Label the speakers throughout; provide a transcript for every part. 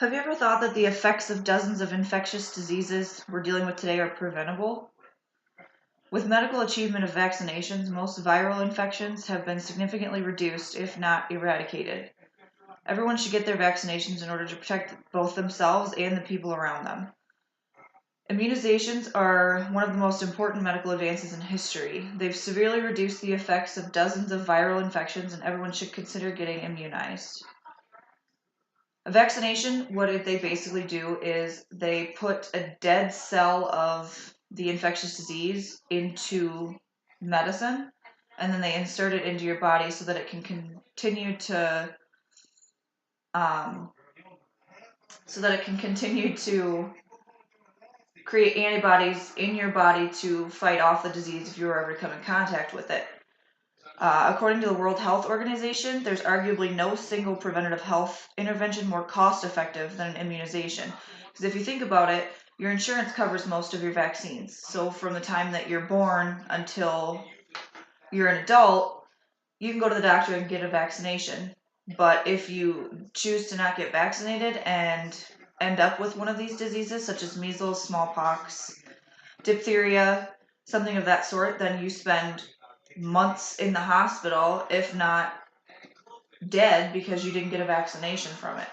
Speaker 1: Have you ever thought that the effects of dozens of infectious diseases we're dealing with today are preventable? With medical achievement of vaccinations, most viral infections have been significantly reduced, if not eradicated. Everyone should get their vaccinations in order to protect both themselves and the people around them. Immunizations are one of the most important medical advances in history. They've severely reduced the effects of dozens of viral infections, and everyone should consider getting immunized. A vaccination, what they basically do is they put a dead cell of the infectious disease into medicine, and then they insert it into your body so that it can continue to um, create antibodies in your body to fight off the disease if you were ever to come in contact with it. According to the World Health Organization, there's arguably no single preventative health intervention more cost-effective than an immunization. Because if you think about it, your insurance covers most of your vaccines. So from the time that you're born until you're an adult, you can go to the doctor and get a vaccination. But if you choose to not get vaccinated and end up with one of these diseases, such as measles, smallpox, diphtheria, something of that sort, then you spend months in the hospital, if not dead, because you didn't get a vaccination from it.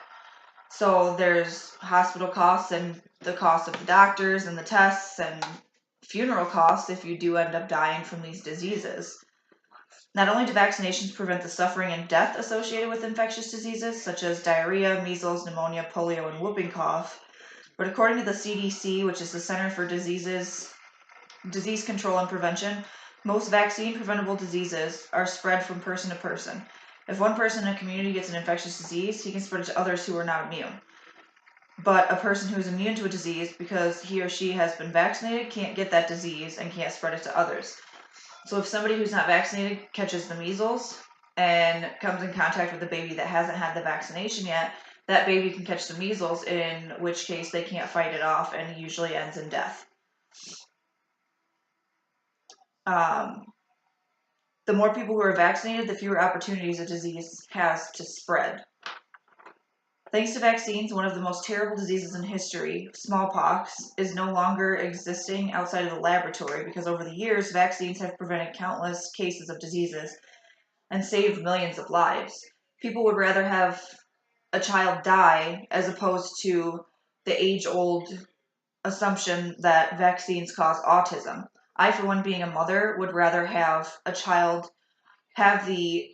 Speaker 1: So there's hospital costs and the cost of the doctors and the tests and funeral costs if you do end up dying from these diseases. Not only do vaccinations prevent the suffering and death associated with infectious diseases such as diarrhea, measles, pneumonia, polio, and whooping cough, but according to the CDC, which is the Center for Disease Control and Prevention, most vaccine-preventable diseases are spread from person to person. If one person in a community gets an infectious disease, he can spread it to others who are not immune. But a person who is immune to a disease, because he or she has been vaccinated, can't get that disease and can't spread it to others. So if somebody who's not vaccinated catches the measles and comes in contact with a baby that hasn't had the vaccination yet, that baby can catch the measles, in which case they can't fight it off and usually ends in death. The more people who are vaccinated, the fewer opportunities a disease has to spread. Thanks to vaccines, one of the most terrible diseases in history, smallpox, is no longer existing outside of the laboratory because over the years, vaccines have prevented countless cases of diseases and saved millions of lives. People would rather have a child die as opposed to the age-old assumption that vaccines cause autism. I, for one, being a mother, would rather have a child have the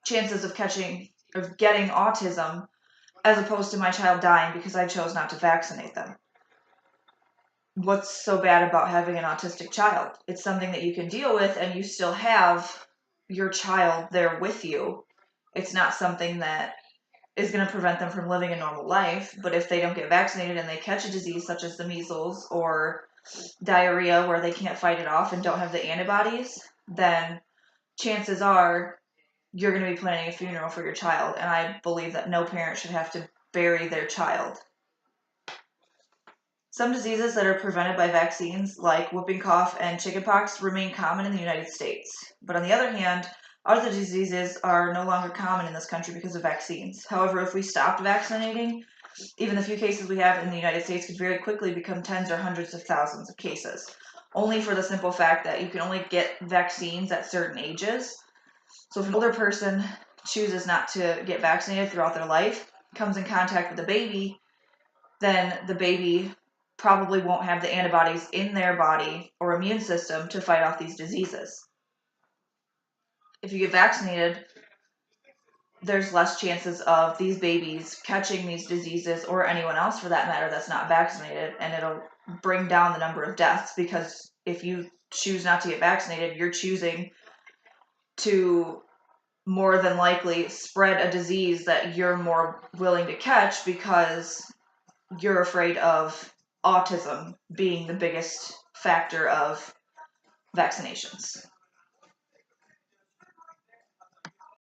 Speaker 1: chances of getting autism as opposed to my child dying because I chose not to vaccinate them. What's so bad about having an autistic child? It's something that you can deal with and you still have your child there with you. It's not something that is going to prevent them from living a normal life, but if they don't get vaccinated and they catch a disease such as the measles or diarrhea where they can't fight it off and don't have the antibodies, then chances are you're going to be planning a funeral for your child, and I believe that no parent should have to bury their child. Some diseases that are prevented by vaccines, like whooping cough and chickenpox, remain common in the United States. But on the other hand, other diseases are no longer common in this country because of vaccines. However, if we stopped vaccinating, even the few cases we have in the United States could very quickly become tens or hundreds of thousands of cases, only for the simple fact that you can only get vaccines at certain ages. So if an older person chooses not to get vaccinated throughout their life, comes in contact with a baby, then the baby probably won't have the antibodies in their body or immune system to fight off these diseases. If you get vaccinated, there's less chances of these babies catching these diseases, or anyone else for that matter that's not vaccinated, and it'll bring down the number of deaths, because if you choose not to get vaccinated, you're choosing to more than likely spread a disease that you're more willing to catch because you're afraid of autism being the biggest factor of vaccinations.